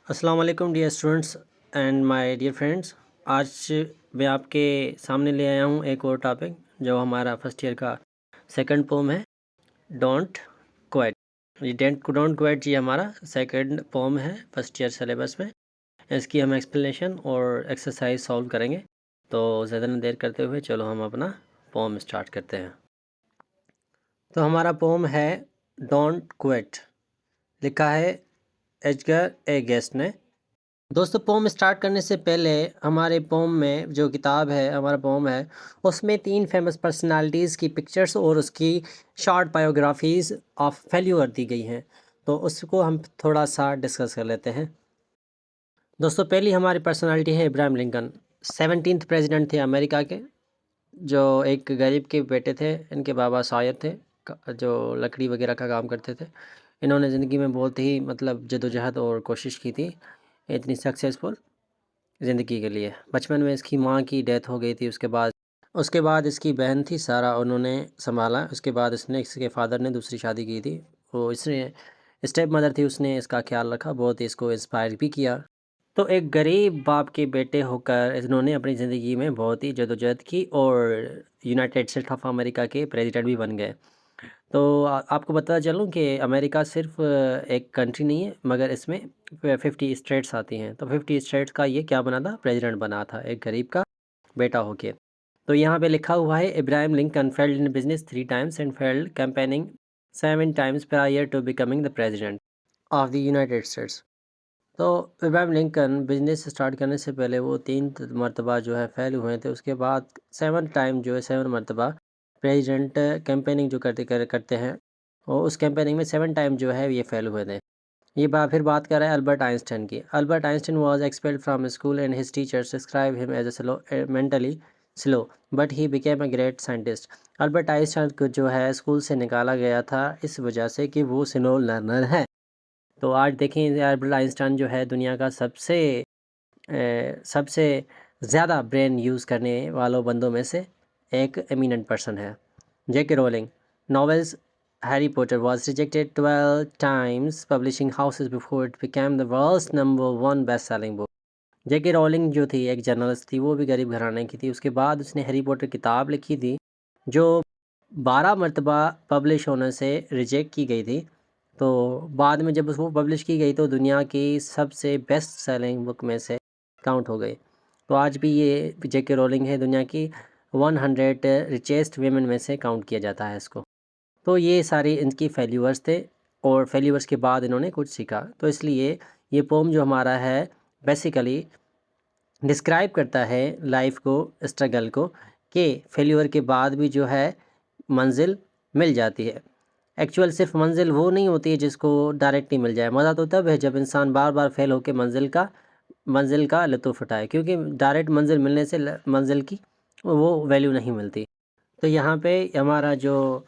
अस्सलाम वालेकुम dear students and my dear friends. आज मैं आपके सामने ले आया हूँ एक और टॉपिक जो हमारा फर्स्ट ईयर का सेकंड पोम है, डोंट क्विट। ये डोंट क्विट ये हमारा सेकंड पोम है फर्स्ट ईयर सिलेबस में। इसकी हम एक्सप्लेनेशन और एक्सरसाइज सॉल्व करेंगे। तो ज़्यादा न देर करते हुए चलो हम अपना पोम स्टार्ट करते हैं। तो हमारा पोम है डोंट क्विट, लिखा है एडगर ए गेस्ट ने। दोस्तों, पोम स्टार्ट करने से पहले हमारे पोम में जो किताब है, हमारा पोम है, उसमें 3 फेमस पर्सनालिटीज़ की पिक्चर्स और उसकी शॉर्ट बायोग्राफीज़ ऑफ फेल्यूर दी गई हैं। तो उसको हम थोड़ा सा डिस्कस कर लेते हैं। दोस्तों, पहली हमारी पर्सनालिटी है इब्राहिम लिंकन। 17th प्रेसिडेंट थे अमेरिका के, जो एक गरीब के बेटे थे। इनके बाबा शायर थे जो लकड़ी वगैरह का काम करते थे। इन्होंने ज़िंदगी में बहुत ही जदोजहद और कोशिश की थी इतनी सक्सेसफुल ज़िंदगी के लिए। बचपन में इसकी माँ की डेथ हो गई थी। उसके बाद इसकी बहन थी सारा, उन्होंने संभाला। उसके बाद इसके फादर ने दूसरी शादी की थी। वो इसने स्टेप मदर थी, उसने इसका ख्याल रखा, बहुत इसको इंस्पायर भी किया। तो एक गरीब बाप के बेटे होकर इन्होंने अपनी ज़िंदगी में बहुत ही जदोजहद की और यूनाइटेड स्टेट्स ऑफ अमेरिका के प्रेसिडेंट भी बन गए। तो आपको बताता चलूँ कि अमेरिका सिर्फ एक कंट्री नहीं है, मगर इसमें 50 स्टेट्स आती हैं। तो 50 स्टेट्स का ये क्या बना था, प्रेसिडेंट बना था एक गरीब का बेटा होके। तो यहाँ पे लिखा हुआ है Abraham Lincoln failed in business 3 times and failed campaigning 7 times prior to becoming the president of the United States. तो इब्राहिम लिंकन बिजनेस स्टार्ट करने से पहले वो 3 मरतबा जो है फेल हुए थे। उसके बाद 7 टाइम जो है 7 मरतबा प्रेसिडेंट कैंपेनिंग जो करते हैं, और उस कैंपेनिंग में 7 टाइम जो है ये फेल हुए थे। ये फिर बात कर रहा है अल्बर्ट आइंस्टाइन की। Albert Einstein was expelled from school and his teachers describe him as mentally slow but he became a great scientist. Albert Einstein को जो है स्कूल से निकाला गया था इस वजह से कि वो स्लो लर्नर है। तो आज देखें, अल्बर्ट आइंस्टाइन जो है दुनिया का सबसे ज़्यादा ब्रेन यूज़ करने वालों बंदों में से एक एमिनेंट पर्सन है। J.K. Rowling novels Harry Potter was rejected 12 times publishing houses before it became the world's #1 best-selling book. J.K. Rowling जो थी एक जर्नलिस्ट थी, वो भी गरीब घराने की थी। उसके बाद उसने हैरी पॉटर किताब लिखी थी जो 12 मरतबा पब्लिश होने से रिजेक्ट की गई थी। तो बाद में जब वो पब्लिश की गई तो दुनिया की सबसे बेस्ट सेलिंग बुक में से काउंट हो गई। तो आज भी ये J.K. रोलिंग है, दुनिया की 100 रिचेस्ट वेमेन में से काउंट किया जाता है इसको। तो ये सारे इनकी फेल्यूर्स थे और फेल्यूर्स के बाद इन्होंने कुछ सीखा। तो इसलिए ये पोम जो हमारा है बेसिकली डिस्क्राइब करता है लाइफ को, स्ट्रगल को, कि फेल्यूर के बाद भी जो है मंजिल मिल जाती है। एक्चुअल सिर्फ मंजिल वो नहीं होती है जिसको डायरेक्टली मिल जाए। मज़ा तो तब है जब इंसान बार बार फेल होकर मंजिल का लुत्फ़ उठाए, क्योंकि डायरेक्ट मंजिल मिलने से मंजिल की वो वैल्यू नहीं मिलती। तो यहाँ पे हमारा जो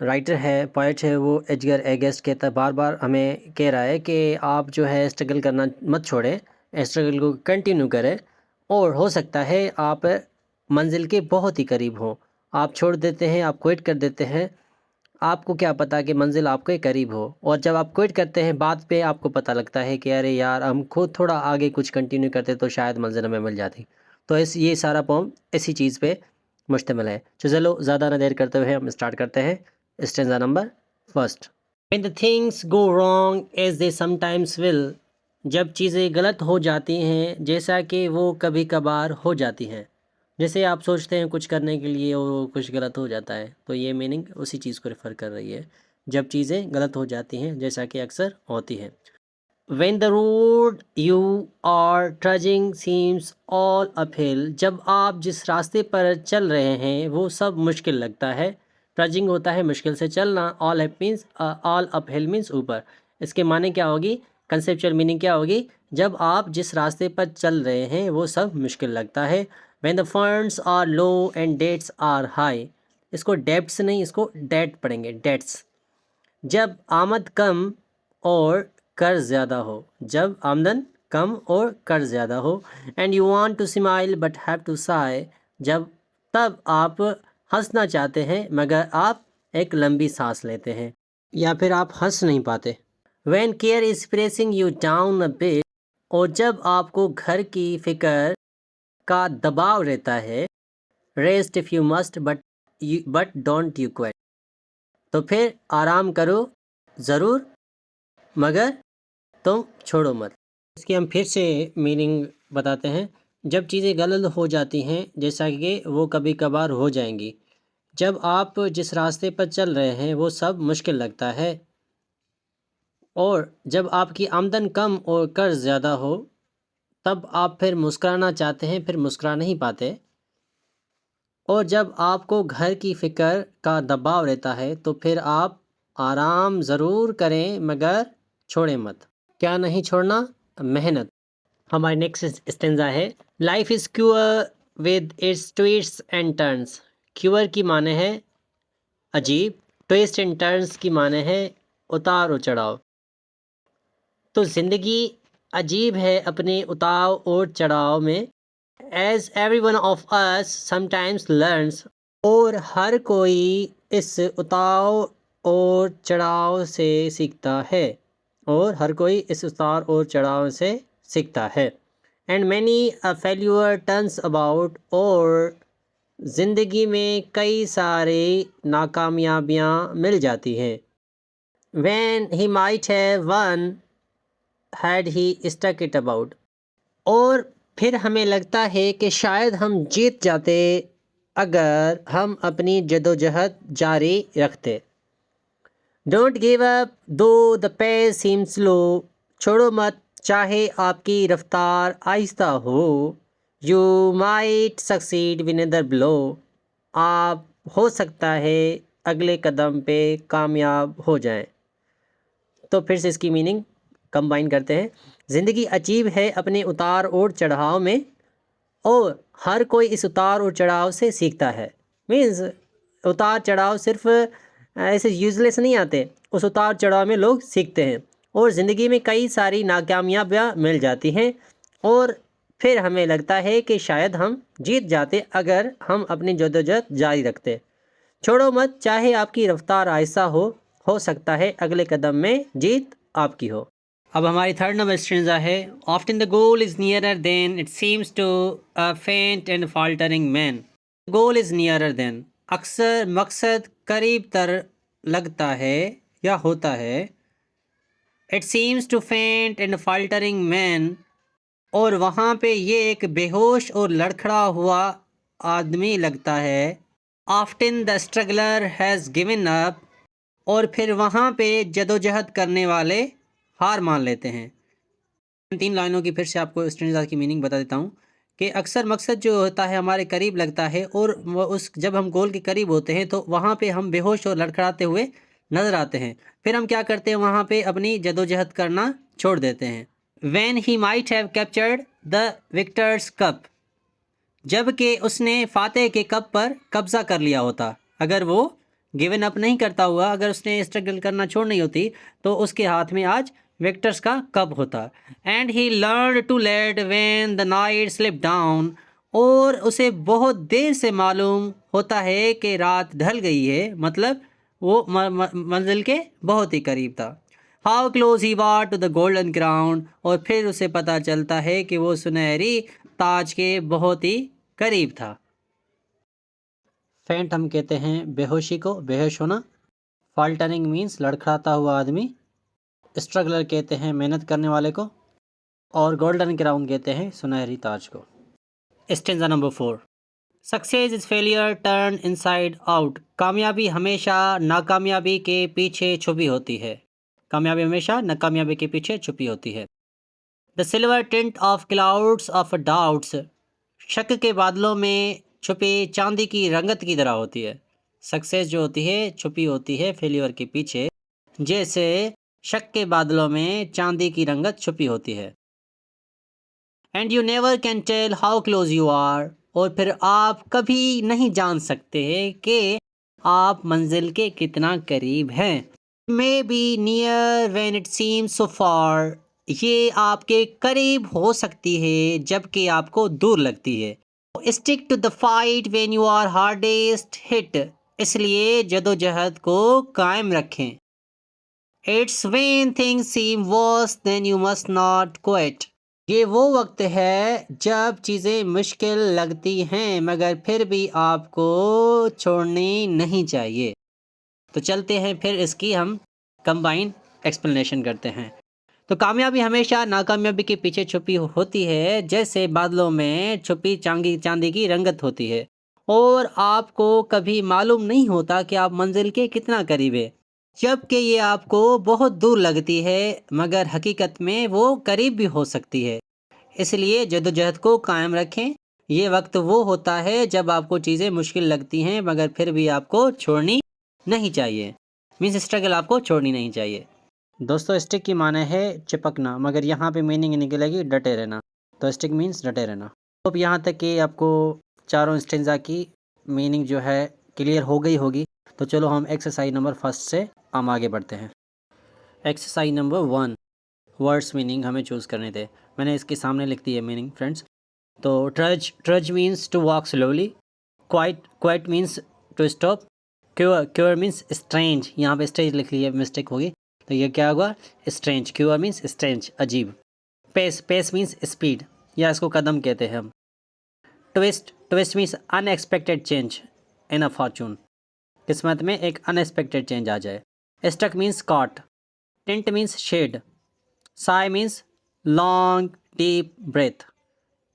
राइटर है, पोएट है, वो एडगर ए गेस्ट कहता बार बार हमें कह रहा है कि आप जो है स्ट्रगल करना मत छोड़ें, स्ट्रगल को कंटिन्यू करें, और हो सकता है आप मंजिल के बहुत ही करीब हों। आप छोड़ देते हैं, आप क्विट कर देते हैं, आपको क्या पता कि मंजिल आपके करीब हो। और जब आप क्विट करते हैं बाद पे आपको पता लगता है कि अरे यार, हम खुद थोड़ा आगे कुछ कंटिन्यू करते तो शायद मंजिल हमें मिल जाती। तो ये सारा पोम इसी चीज़ पे मुश्तमिल है। तो चलो ज़्यादा न देर करते हुए हम स्टार्ट करते हैं। Stanza number first. When the things go wrong as they sometimes will, जब चीज़ें गलत हो जाती हैं जैसा कि वो कभी कभार हो जाती हैं। जैसे आप सोचते हैं कुछ करने के लिए और वो कुछ गलत हो जाता है, तो ये मीनिंग उसी चीज़ को रेफ़र कर रही है, जब चीज़ें गलत हो जाती हैं जैसा कि अक्सर होती हैं। When the road you are trudging seems all uphill, जब आप जिस रास्ते पर चल रहे हैं वो सब मुश्किल लगता है। ट्रजिंग होता है मुश्किल से चलना, ऑल अपहिल मीन्स ऊपर। इसके माने क्या होगी, कंसेप्चुअल मीनिंग क्या होगी, जब आप जिस रास्ते पर चल रहे हैं वो सब मुश्किल लगता है। When the funds are low and debts are high, इसको डेब्ट्स नहीं, इसको डेट पढ़ेंगे, डेट्स। जब आमद कम और कर्ज ज़्यादा हो, जब आमदन कम और कर्ज ज़्यादा हो। And you want to smile but have to sigh, तब आप हंसना चाहते हैं मगर आप एक लंबी सांस लेते हैं, या फिर आप हंस नहीं पाते। When care is pressing you down a bit, और जब आपको घर की फिक्र का दबाव रहता है, rest if you must but don't you quit, तो फिर आराम करो ज़रूर मगर तुम छोड़ो मत। इसकी हम फिर से मीनिंग बताते हैं। जब चीज़ें गलत हो जाती हैं, जैसा कि वो कभी कभार हो जाएंगी, जब आप जिस रास्ते पर चल रहे हैं वो सब मुश्किल लगता है, और जब आपकी आमदन कम और कर्ज ज़्यादा हो, तब आप फिर मुस्कुराना चाहते हैं फिर मुस्कुरा नहीं पाते, और जब आपको घर की फ़िक्र का दबाव रहता है तो फिर आप आराम ज़रूर करें मगर छोड़ें मत। क्या नहीं छोड़ना? मेहनत। हमारी नेक्स्ट स्टेंजा है, life is queer with its twists and turns. Queer की माने है अजीब, ट्विस्ट एंड टर्न्स की माने है उतार और चढ़ाव। तो ज़िंदगी अजीब है अपने उतार और चढ़ाव में, as every one of us sometimes learns, और हर कोई इस उतार और चढ़ाव से सीखता है, और हर कोई इस उतार और चढ़ाव से सीखता है। And many a failure turns about, और ज़िंदगी में कई सारे नाकामयाबियाँ मिल जाती हैं। When he might have won had he stuck it about, और फिर हमें लगता है कि शायद हम जीत जाते अगर हम अपनी जदोजहद जारी रखते। डोंट गिव अप दो द पेस सीम स्लो, छोड़ो मत चाहे आपकी रफ्तार आहिस्ता हो। You might succeed win other blow, आप हो सकता है अगले कदम पे कामयाब हो जाएं। तो फिर से इसकी मीनिंग कंबाइन करते हैं। ज़िंदगी अजीब है अपने उतार और चढ़ाव में, और हर कोई इस उतार और चढ़ाव से सीखता है। मीन्स उतार चढ़ाव सिर्फ ऐसे यूजलेस नहीं आते, उस उतार चढ़ाव में लोग सीखते हैं, और ज़िंदगी में कई सारी नाकामयाबियाँ मिल जाती हैं, और फिर हमें लगता है कि शायद हम जीत जाते अगर हम अपनी जद्दोजहद जारी रखते। छोड़ो मत चाहे आपकी रफ्तार आहिस्ता हो सकता है अगले कदम में जीत आपकी हो। अब हमारी थर्ड नंबर स्ट्रेंजा है, often the goal is nearer than it seems to a faint and faltering man. Goal is nearer than, अक्सर मकसद करीब तर लगता है या होता है। It seems to faint and faltering man, और वहाँ पे ये एक बेहोश और लड़खड़ा हुआ आदमी लगता है। Often the struggler has given up, और फिर वहाँ पे जदोजहद करने वाले हार मान लेते हैं। इन 3 लाइनों की फिर से आपको स्ट्रेंजा की मीनिंग बता देता हूँ कि अक्सर मकसद जो होता है हमारे करीब लगता है, और जब हम गोल के करीब होते हैं तो वहाँ पे हम बेहोश और लड़खड़ाते हुए नज़र आते हैं। फिर हम क्या करते हैं, वहाँ पे अपनी जदोजहद करना छोड़ देते हैं। When he might have captured the victor's cup, जबकि उसने फातेह के कप पर कब्जा कर लिया होता। अगर वो गिवन अप नहीं करता हुआ, अगर उसने स्ट्रगल करना छोड़ नहीं होती, तो उसके हाथ में आज विक्टर्स का कप होता। And he learn too late when the night slip down, और उसे बहुत देर से मालूम होता है कि रात ढल गई है, मतलब वो मंजिल के बहुत ही करीब था। How close he was to the golden crown, और फिर उसे पता चलता है कि वो सुनहरी ताज के बहुत ही करीब था। फेंट हम कहते हैं बेहोशी को, बेहोश होना। फाल्टरिंग मीन्स लड़खड़ाता हुआ आदमी। स्ट्रगलर कहते हैं मेहनत करने वाले को, और गोल्डन क्राउन कहते हैं सुनहरी ताज को। Stanza number 4, success is failure turn inside out, कामयाबी हमेशा नाकामयाबी के पीछे छुपी होती है। कामयाबी हमेशा नाकामयाबी के पीछे छुपी होती है। The silver tint of clouds of doubts, शक के बादलों में छुपी चांदी की रंगत की तरह होती है। सक्सेस जो होती है छुपी होती है फेलियर के पीछे, जैसे शक के बादलों में चांदी की रंगत छुपी होती है। And you never can tell how close you are, और फिर आप कभी नहीं जान सकते कि आप मंजिल के कितना करीब हैं। May be near when it seems so far, ये आपके करीब हो सकती है जबकि आपको दूर लगती है। Stick to the fight when you are hardest hit, इसलिए जदोजहद को कायम रखें। It's when things seem worse then you must not quit. ये वो वक्त है जब चीज़ें मुश्किल लगती हैं मगर फिर भी आपको छोड़नी नहीं चाहिए। तो चलते हैं फिर इसकी हम कंबाइन एक्सप्लेनेशन करते हैं। तो कामयाबी हमेशा नाकामयाबी के पीछे छुपी होती है, जैसे बादलों में छुपी चांदी की रंगत होती है और आपको कभी मालूम नहीं होता कि आप मंजिल के कितना करीब है, जबकि ये आपको बहुत दूर लगती है मगर हकीकत में वो करीब भी हो सकती है। इसलिए जद्दोजहद को कायम रखें। ये वक्त वो होता है जब आपको चीज़ें मुश्किल लगती हैं मगर फिर भी आपको छोड़नी नहीं चाहिए। मीन्स स्ट्रगल आपको छोड़नी नहीं चाहिए। दोस्तों स्टिक की माने है चिपकना, मगर यहाँ पे मीनिंग निकलेगी डटे रहना। तो स्टिक मीन्स डटे रहना। तो अब यहाँ तक कि आपको चारों स्टेंजा की मीनिंग जो है क्लियर हो गई होगी। तो चलो हम एक्सरसाइज नंबर फर्स्ट से हम आगे बढ़ते हैं। एक्सरसाइज नंबर 1, वर्ड्स मीनिंग हमें चूज़ करने थे। मैंने इसके सामने लिख दी है मीनिंग फ्रेंड्स। तो trudge means to walk slowly, quit means to stop, queer means strange, यहाँ पे स्ट्रेंज लिख ली है, मिस्टेक होगी तो ये क्या होगा स्ट्रेंज, क्योर मीन्स स्ट्रेंज, अजीब। पेस मीन्स स्पीड या इसको कदम कहते हैं हम। Twist means unexpected change in a fortune, किस्मत में एक अनएक्सपेक्टेड चेंज आ जाए। Stuck means caught, tint means shade, sigh means long deep breath,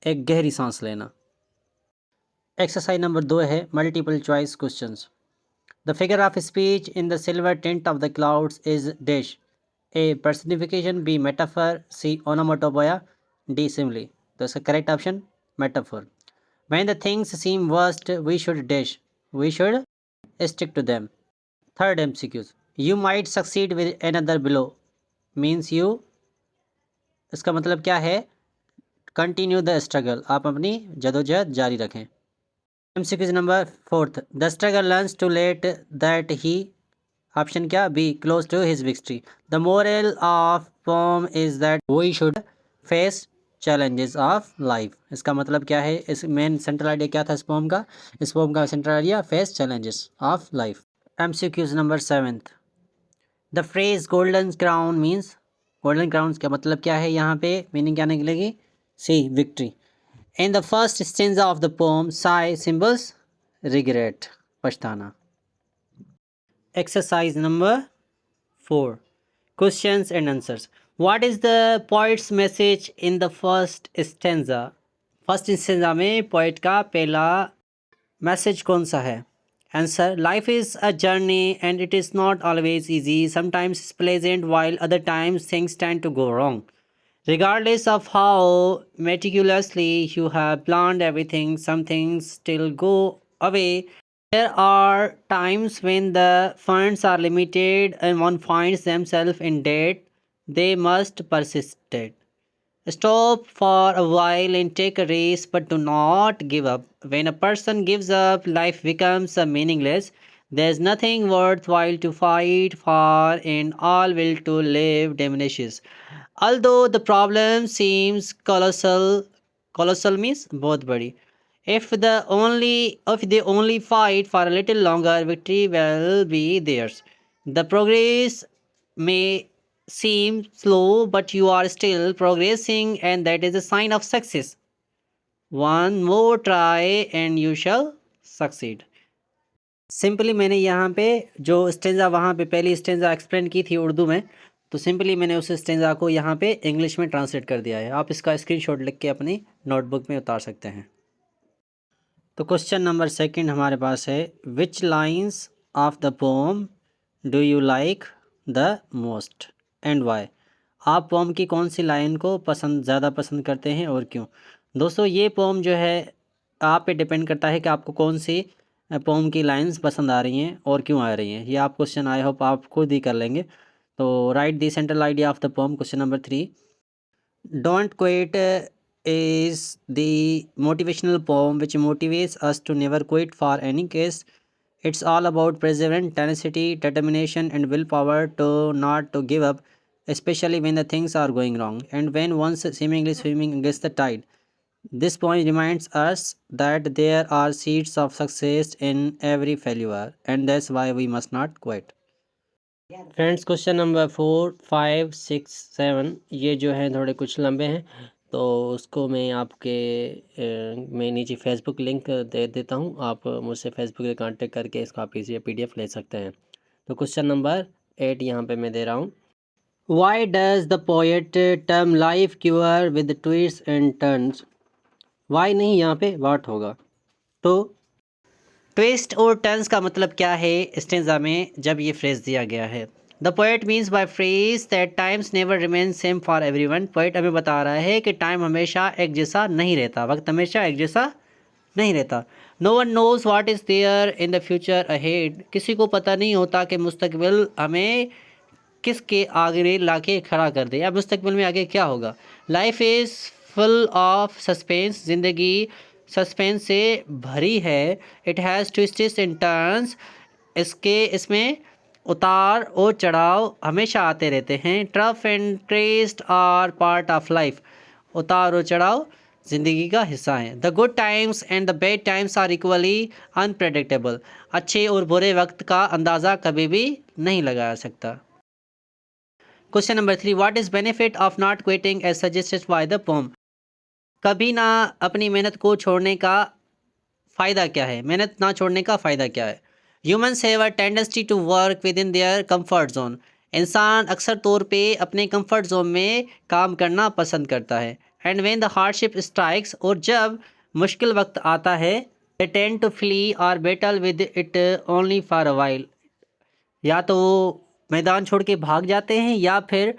एक गहरी सांस लेना। एक्सरसाइज नंबर 2 है multiple choice questions. The figure of speech in the silver tint of the clouds is dash, A personification, B metaphor, C onomatopoeia, D simile. तो इसका correct option metaphor. When the things seem worst we should dash, we should stick to them. Third MCQs, you might succeed with another blow means you, इसका मतलब क्या है continue the struggle, आप अपनी जदोजहद जारी रखें। MCQs number 4, the struggle learns to let that he, option क्या be close to his victory. The moral of poem is that we should face challenges of life, इसका मतलब क्या है, इस मेन सेंट्रल आइडिया क्या था इस पोम का? इस पोम का central idea face challenges of life. MCQs number 7, the phrase golden crown means, golden crown का मतलब क्या है, यहाँ पे मीनिंग क्या निकलेगी? C victory. In the first stanza of the poem sigh symbols regret, पछताना। Exercise number 4, questions and answers. What is the poet's message in the first stanza? First stanza में पोइट का पहला मैसेज कौन सा है? Answer, life is a journey and it is not always easy. Sometimes it's pleasant while other times things tend to go wrong. Regardless of how meticulously you have planned everything, some things still go away. There are times when the funds are limited and one finds themselves in debt. They must persist. Stop for a while and take a rest, but do not give up. When a person gives up, life becomes meaningless. There is nothing worthwhile to fight for, and all will to live diminishes. Although the problem seems colossal means बहुत बड़ी. If they only fight for a little longer, victory will be theirs. The progress may seem slow, but you are still progressing, and that is a sign of success. One more try and you shall succeed. Simply मैंने यहाँ पे जो stanza वहाँ पे पहली stanza explain की थी उर्दू में, तो सिंपली मैंने उस स्टेंजा को यहाँ पे इंग्लिश में ट्रांसलेट कर दिया है। आप इसका स्क्रीनशॉट लिख के अपनी नोटबुक में उतार सकते हैं। तो क्वेश्चन नंबर 2 हमारे पास है, which lines of the poem do you like the most and why? आप पोम की कौन सी लाइन को ज़्यादा पसंद करते हैं और क्यों? दोस्तों ये पोम जो है आप पे डिपेंड करता है कि आपको कौन सी पोम की लाइंस पसंद आ रही हैं और क्यों आ रही हैं। ये आप क्वेश्चन आई होप आप खुद ही कर लेंगे। तो right the central idea of the pome. Question number 3, don't quit is the motivational poem which motivates us to never quit for any case. It's all about perseverance, tenacity, determination and willpower to not to give up, especially when the things are going wrong and when one's seemingly swimming against the tide. This point reminds us that there are seeds of success in every failure and that's why we must not quit. Friends question number 4, 5, 6, 7 ये जो हैं थोड़े कुछ लंबे हैं, तो उसको मैं आपके मैं नीचे फेसबुक लिंक दे देता हूँ। आप मुझसे फेसबुक पे कांटेक्ट करके इसको आप इसी PDF ले सकते हैं। तो क्वेश्चन नंबर 8 यहाँ पे मैं दे रहा हूँ। Why does the poet term life queer with twist and turns? Why नहीं, यहाँ पे वाट होगा। तो ट्विस्ट और टर्न्स का मतलब क्या है स्टेंजा में जब ये फ्रेज दिया गया है? The poet means by phrase that times never remain same for everyone. Poet हमें बता रहा है कि टाइम हमेशा एक जैसा नहीं रहता, वक्त हमेशा एक जैसा नहीं रहता। No one knows what is there in the future ahead. किसी को पता नहीं होता कि मुस्तकबिल हमें किसके आगे ला के खड़ा कर दे या मुस्तकबिल में आगे क्या होगा। Life is full of suspense. ज़िंदगी सस्पेंस से भरी है। It has twists and turns. इसमें उतार और चढ़ाव हमेशा आते रहते हैं। Trough and twist are part of life. उतार और चढ़ाव ज़िंदगी का हिस्सा है। The good times and the bad times are equally unpredictable. अच्छे और बुरे वक्त का अंदाज़ा कभी भी नहीं लगाया सकता। Question number 3, what is benefit of not quitting as suggested by the poem? कभी ना अपनी मेहनत को छोड़ने का फ़ायदा क्या है? मेहनत ना छोड़ने का फ़ायदा क्या है? Humans have a tendency to work within their comfort zone. इंसान अक्सर तौर पे अपने कंफर्ट जोन में काम करना पसंद करता है। And when the hardship strikes, और जब मुश्किल वक्त आता है, दे टेंड टू फ्ली और battle with it only for a while. या तो वो मैदान छोड़ के भाग जाते हैं या फिर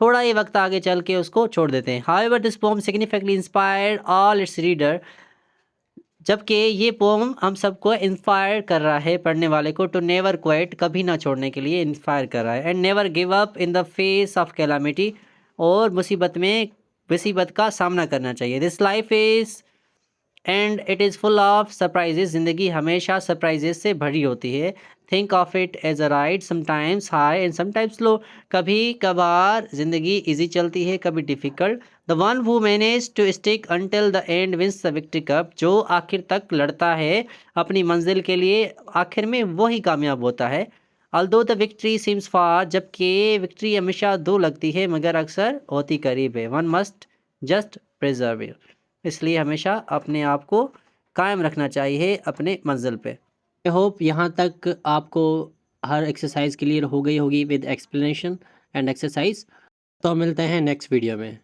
थोड़ा ही वक्त आगे चल के उसको छोड़ देते हैं। However this pome significantly inspired all it's reader. जबकि ये पोम हम सबको इंस्पायर कर रहा है, पढ़ने वाले को, टू नेवर क्विट, कभी ना छोड़ने के लिए इंस्पायर कर रहा है। And never give up in the face of calamity, और मुसीबत का सामना करना चाहिए। This life is and it is full of surprises. ज़िंदगी हमेशा सरप्राइजेज से भरी होती है। Think of it as a ride, sometimes high and sometimes low. कभी कभार ज़िंदगी इजी चलती है, कभी difficult. The one who manage to stick until the end wins the victory cup. जो आखिर तक लड़ता है अपनी मंजिल के लिए, आखिर में वही कामयाब होता है। अल्दो द विक्ट्री सिम्स फार, जबकि विक्ट्री हमेशा दूर लगती है मगर अक्सर होती करीब है। One must just preserve it. इसलिए हमेशा अपने आप को कायम रखना चाहिए अपने मंजिल पे। आई होप यहाँ तक आपको हर एक्सरसाइज क्लियर हो गई होगी विद एक्सप्लेनेशन एंड एक्सरसाइज। तो मिलते हैं नेक्स्ट वीडियो में।